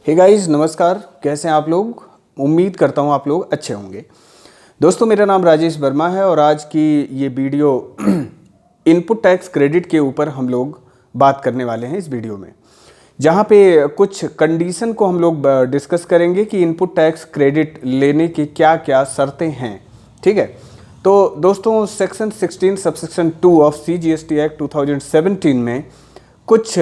Hey guys, नमस्कार। कैसे हैं आप लोग? उम्मीद करता हूं आप लोग अच्छे होंगे। दोस्तों, मेरा नाम राजेश वर्मा है और आज की ये वीडियो इनपुट टैक्स क्रेडिट के ऊपर हम लोग बात करने वाले हैं इस वीडियो में, जहां पे कुछ कंडीशन को हम लोग डिस्कस करेंगे कि इनपुट टैक्स क्रेडिट लेने की क्या क्या शर्तें हैं। ठीक है, तो दोस्तों section 16 subsection 2 of CGST act 2017 में कुछ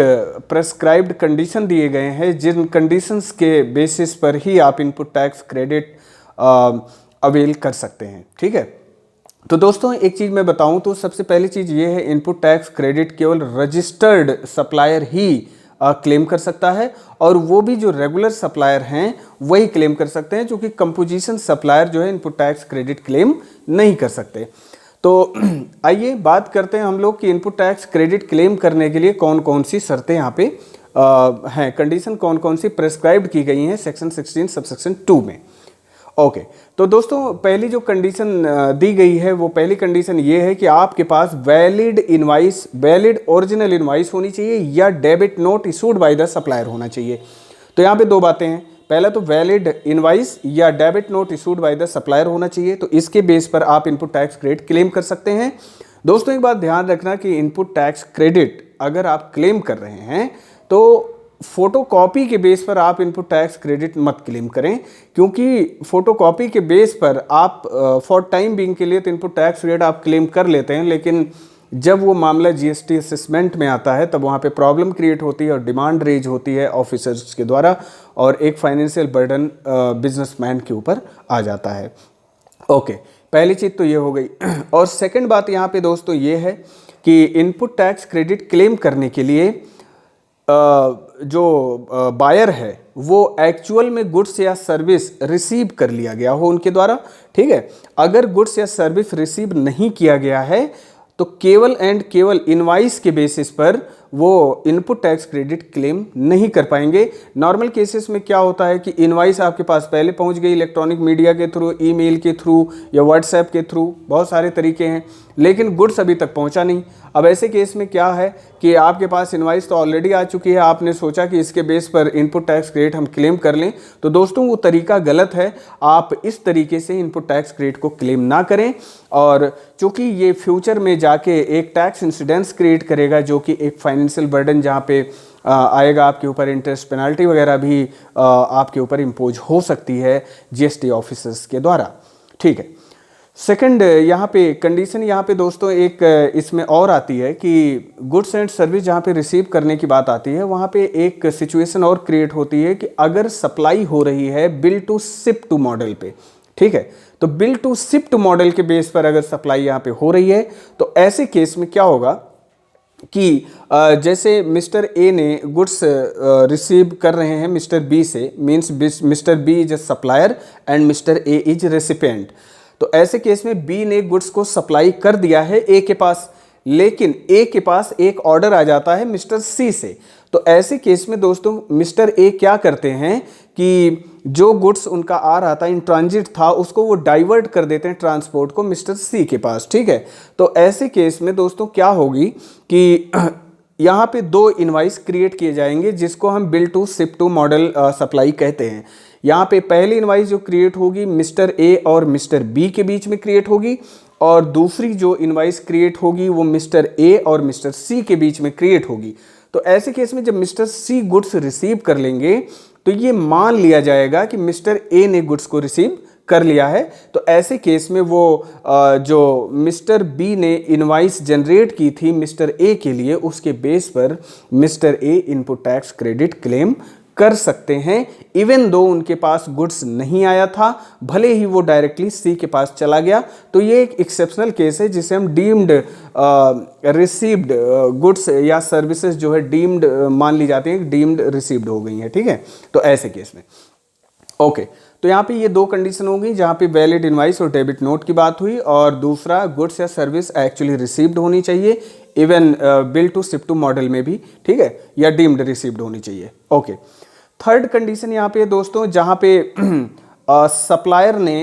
प्रेस्क्राइब्ड कंडीशन दिए गए हैं, जिन कंडीशंस के बेसिस पर ही आप इनपुट टैक्स क्रेडिट अवेल कर सकते हैं। ठीक है, तो दोस्तों एक चीज़ मैं बताऊं तो सबसे पहली चीज़ ये है, इनपुट टैक्स क्रेडिट केवल रजिस्टर्ड सप्लायर ही क्लेम कर सकता है, और वो भी जो रेगुलर सप्लायर हैं वही क्लेम कर सकते हैं, क्योंकि कंपोजिशन सप्लायर जो है इनपुट टैक्स क्रेडिट क्लेम नहीं कर सकते। तो आइए बात करते हैं हम लोग कि इनपुट टैक्स क्रेडिट क्लेम करने के लिए कौन कौन सी शर्तें यहाँ पे हैं, कंडीशन कौन कौन सी प्रेस्क्राइब्ड की गई हैं सेक्शन 16 सबसेक्शन 2 में। ओके, तो दोस्तों पहली जो कंडीशन दी गई है वो पहली कंडीशन ये है कि आपके पास valid invoice, valid original invoice होनी चाहिए या debit note issued by the supplier होना चाहिए। तो यहाँ पे दो बातें हैं, पहला तो वैलिड इनवाइस या debit note issued by the supplier होना चाहिए, तो इसके बेस पर आप इनपुट टैक्स क्रेडिट क्लेम कर सकते हैं। दोस्तों एक बात ध्यान रखना कि इनपुट टैक्स क्रेडिट अगर आप क्लेम कर रहे हैं तो फोटोकॉपी के बेस पर आप इनपुट टैक्स क्रेडिट मत क्लेम करें, क्योंकि फोटोकॉपी के बेस पर आप फॉर टाइम बीइंग के लिए तो इनपुट टैक्स क्रेडिट आप क्लेम कर लेते हैं, लेकिन जब वो मामला GST असेसमेंट में आता है तब वहाँ पे प्रॉब्लम क्रिएट होती है और डिमांड रेज होती है ऑफिसर्स के द्वारा, और एक फाइनेंशियल बर्डन बिजनेसमैन के ऊपर आ जाता है। ओके, पहली चीज़ तो ये हो गई। और सेकंड बात यहाँ पे दोस्तों ये है कि इनपुट टैक्स क्रेडिट क्लेम करने के लिए जो बायर है वो एक्चुअल में गुड्स या सर्विस रिसीव कर लिया गया हो उनके द्वारा। ठीक है, अगर गुड्स या सर्विस रिसीव नहीं किया गया है तो केवल एंड केवल इनवाइस के बेसिस पर वो इनपुट टैक्स क्रेडिट क्लेम नहीं कर पाएंगे। नॉर्मल केसेस में क्या होता है कि इनवाइस आपके पास पहले पहुंच गई इलेक्ट्रॉनिक मीडिया के थ्रू, ईमेल के थ्रू या व्हाट्सएप के थ्रू, बहुत सारे तरीके हैं, लेकिन गुड्स अभी तक पहुंचा नहीं। अब ऐसे केस में क्या है कि आपके पास इनवाइस तो ऑलरेडी आ चुकी है, आपने सोचा कि इसके बेस पर इनपुट टैक्स क्रेडिट हम क्लेम कर लें, तो दोस्तों वो तरीका गलत है। आप इस तरीके से इनपुट टैक्स क्रेडिट को क्लेम ना करें, और चूंकि ये फ्यूचर में जाके एक टैक्स इंसिडेंस क्रिएट करेगा, जो कि एक फाइनेंशियल बर्डन जहाँ पे आएगा आपके ऊपर, इंटरेस्ट पेनल्टी वगैरह भी आपके ऊपर इम्पोज हो सकती है GST ऑफिसर्स के द्वारा। ठीक है, सेकंड यहाँ पे कंडीशन यहाँ पे दोस्तों एक इसमें और आती है कि गुड्स एंड सर्विस जहाँ पे रिसीव करने की बात आती है, वहाँ पे एक सिचुएशन और क्रिएट होती है कि अगर सप्लाई हो रही है bill to ship to model पे, ठीक है, तो bill to ship to model के बेस पर अगर सप्लाई यहाँ पे हो रही है तो ऐसे केस में क्या होगा कि जैसे मिस्टर ए ने गुड्स रिसीव कर रहे हैं मिस्टर बी से, means mister B is a supplier and mister A is recipient. तो ऐसे केस में बी ने गुड्स को सप्लाई कर दिया है ए के पास, लेकिन ए के पास एक ऑर्डर आ जाता है मिस्टर सी से। तो ऐसे केस में दोस्तों मिस्टर ए क्या करते हैं कि जो गुड्स उनका आ रहा था, इन ट्रांजिट था, उसको वो डाइवर्ट कर देते हैं ट्रांसपोर्ट को मिस्टर सी के पास। ठीक है, तो ऐसे केस में दोस्तों क्या होगी कि यहाँ पे दो इनवाइस क्रिएट किए जाएंगे, जिसको हम bill to ship to model supply कहते हैं। यहाँ पे पहली इनवाइस जो क्रिएट होगी मिस्टर ए और मिस्टर बी के बीच में क्रिएट होगी, और दूसरी जो इनवाइस क्रिएट होगी वो मिस्टर ए और मिस्टर सी के बीच में क्रिएट होगी। तो ऐसे केस में जब मिस्टर सी गुड्स रिसीव कर लेंगे तो ये मान लिया जाएगा कि मिस्टर ए ने गुड्स को रिसीव कर लिया है। तो ऐसे केस में वो जो मिस्टर बी ने इनवाइस जनरेट की थी मिस्टर ए के लिए, उसके बेस पर mister A input tax credit claim कर सकते हैं, इवन दो उनके पास गुड्स नहीं आया था, भले ही वो डायरेक्टली सी के पास चला गया। तो ये एक एक्सेप्शनल केस है जिसे हम डीम्ड रिसीव्ड गुड्स या सर्विसेज जो है डीम्ड मान ली जाती हैं, डीम्ड रिसीव्ड हो गई हैं। ठीक है, तो ऐसे केस में ओके, तो यहाँ पे ये दो कंडीशन होंगी, जहाँ पे वैलिड इनवाइस और डेबिट नोट की बात हुई, और दूसरा गुड्स या सर्विस एक्चुअली रिसीव्ड होनी चाहिए, even bill to ship to model में भी, ठीक है, या डीम्ड रिसीव्ड होनी चाहिए। ओके, थर्ड कंडीशन यहाँ पे दोस्तों, जहाँ पे सप्लायर ने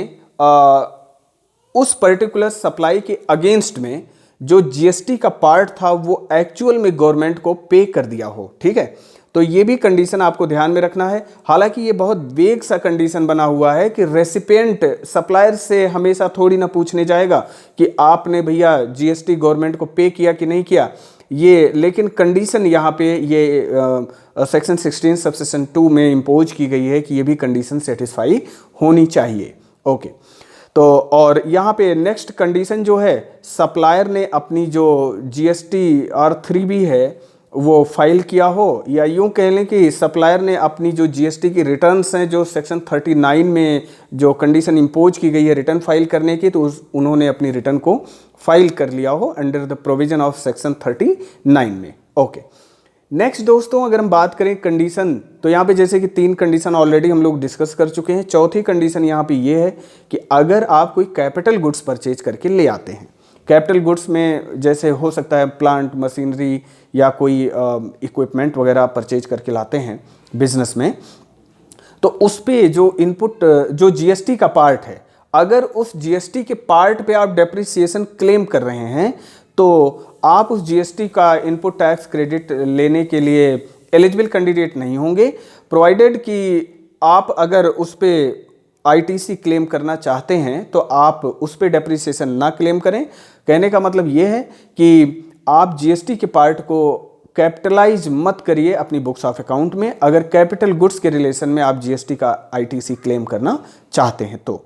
उस पर्टिकुलर सप्लाई के अगेंस्ट में जो GST का पार्ट था वो एक्चुअल में गवर्नमेंट को पे कर दिया हो। ठीक है, तो ये भी कंडीशन आपको ध्यान में रखना है। हालांकि ये बहुत वेग सा कंडीशन बना हुआ है कि रेसिपिएंट सप्लायर से हमेशा थोड़ी ना पूछने जाएगा कि आपने भैया जीएसटी गवर्नमेंट को पे किया कि नहीं किया, ये लेकिन कंडीशन यहाँ पे ये सेक्शन 16 सबसेक्शन 2 में इम्पोज की गई है कि ये भी कंडीशन सेटिस्फाई होनी चाहिए। ओके, तो और यहाँ पे नेक्स्ट कंडीशन जो है, सप्लायर ने अपनी जो जीएसटी R3B है वो फाइल किया हो, या यूँ कह लें कि सप्लायर ने अपनी जो जीएसटी की रिटर्न्स हैं जो सेक्शन 39 में जो कंडीशन इम्पोज की गई है रिटर्न फाइल करने की, तो उन्होंने अपनी रिटर्न को फाइल कर लिया हो under the provision of section 39 में। ओके, नेक्स्ट दोस्तों अगर हम बात करें कंडीशन, तो यहाँ पे जैसे कि 3 कंडीशन ऑलरेडी हम लोग डिस्कस कर चुके हैं। चौथी कंडीशन यहाँ पे ये है कि अगर आप कोई कैपिटल गुड्स परचेज करके ले आते हैं, कैपिटल गुड्स में जैसे हो सकता है प्लांट मशीनरी या कोई इक्विपमेंट वगैरह परचेज करके लाते हैं बिजनेस में, तो उस पे जो इनपुट जो जीएसटी का पार्ट है, अगर उस जीएसटी के पार्ट पे आप डेप्रिसिएशन क्लेम कर रहे हैं तो आप उस जीएसटी का इनपुट टैक्स क्रेडिट लेने के लिए एलिजिबल कैंडिडेट नहीं होंगे, प्रोवाइडेड कि आप अगर उस पे आईटीसी क्लेम करना चाहते हैं तो आप उस पे डेप्रिसिएशन ना क्लेम करें। कहने का मतलब ये है कि आप जीएसटी के पार्ट को कैपिटलाइज मत करिए अपनी बुक्स ऑफ अकाउंट में, अगर कैपिटल गुड्स के रिलेशन में आप जीएसटी का आईटीसी क्लेम करना चाहते हैं तो।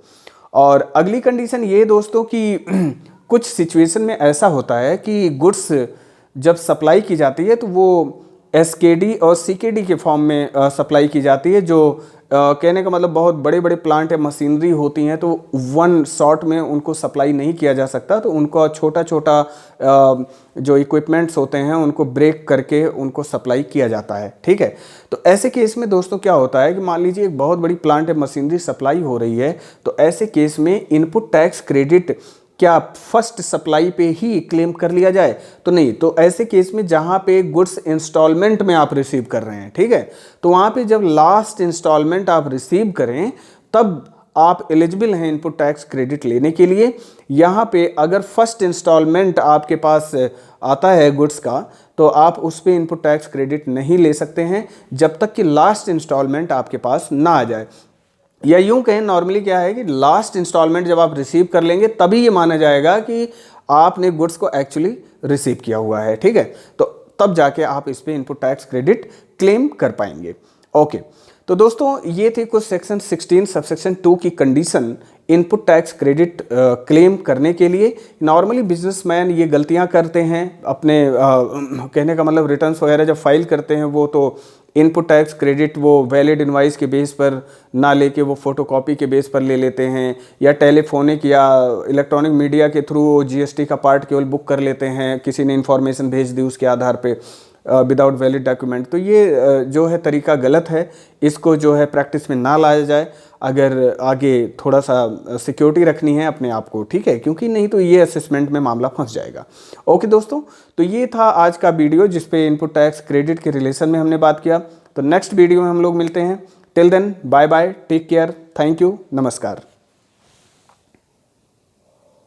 और अगली कंडीशन ये दोस्तों कि कुछ सिचुएशन में ऐसा होता है कि गुड्स जब सप्लाई की जाती है तो वो एसकेडी और सीकेडी के फॉर्म में सप्लाई की जाती है, जो कहने का मतलब बहुत बड़े बड़े प्लांट या मशीनरी होती हैं तो वन शॉट में उनको सप्लाई नहीं किया जा सकता, तो उनको छोटा छोटा जो इक्विपमेंट्स होते हैं उनको ब्रेक करके उनको सप्लाई किया जाता है। ठीक है, तो ऐसे केस में दोस्तों क्या होता है कि मान लीजिए एक बहुत बड़ी प्लांट या मशीनरी सप्लाई हो रही है, तो ऐसे केस में इनपुट टैक्स क्रेडिट क्या फर्स्ट सप्लाई पे ही क्लेम कर लिया जाए? तो नहीं, तो ऐसे केस में जहाँ पे गुड्स इंस्टॉलमेंट में आप रिसीव कर रहे हैं, ठीक है, तो वहाँ पे जब लास्ट इंस्टॉलमेंट आप रिसीव करें तब आप एलिजिबल हैं इनपुट टैक्स क्रेडिट लेने के लिए। यहाँ पे अगर फर्स्ट इंस्टॉलमेंट आपके पास आता है गुड्स का तो आप उस पर इनपुट टैक्स क्रेडिट नहीं ले सकते हैं जब तक कि लास्ट इंस्टॉलमेंट आपके पास ना आ जाए। या यूं कहें नॉर्मली क्या है कि लास्ट इंस्टॉलमेंट जब आप रिसीव कर लेंगे तभी ये माना जाएगा कि आपने गुड्स को एक्चुअली रिसीव किया हुआ है। ठीक है, तो तब जाके आप इस पे इनपुट टैक्स क्रेडिट क्लेम कर पाएंगे। ओके, तो दोस्तों ये थे कुछ सेक्शन 16 सबसेक्शन 2 की condition input tax credit claim करने के लिए। नॉर्मली बिजनेसमैन ये गलतियां करते हैं अपने कहने का मतलब रिटर्न्स वगैरह जब फाइल करते हैं वो तो इनपुट टैक्स क्रेडिट वो वैलिड इनवाइस के बेस पर ना लेके वो फोटोकॉपी के बेस पर ले लेते हैं, या टेलीफोनिक या इलेक्ट्रॉनिक मीडिया के थ्रू जीएसटी का पार्ट केवल बुक कर लेते हैं, किसी ने इन्फॉर्मेशन भेज दी उसके आधार पे विदाउट वैलिड डॉक्यूमेंट। तो ये जो है तरीका गलत है, इसको जो है प्रैक्टिस में ना लाया जाए अगर आगे थोड़ा सा सिक्योरिटी रखनी है अपने आप को। ठीक है, क्योंकि नहीं तो ये असेसमेंट में मामला फंस जाएगा। ओके दोस्तों, तो ये था आज का वीडियो जिस पे इनपुट टैक्स क्रेडिट के रिलेशन में हमने बात किया। तो नेक्स्ट वीडियो में हम लोग मिलते हैं। Till then bye bye, take care, thank you, नमस्कार।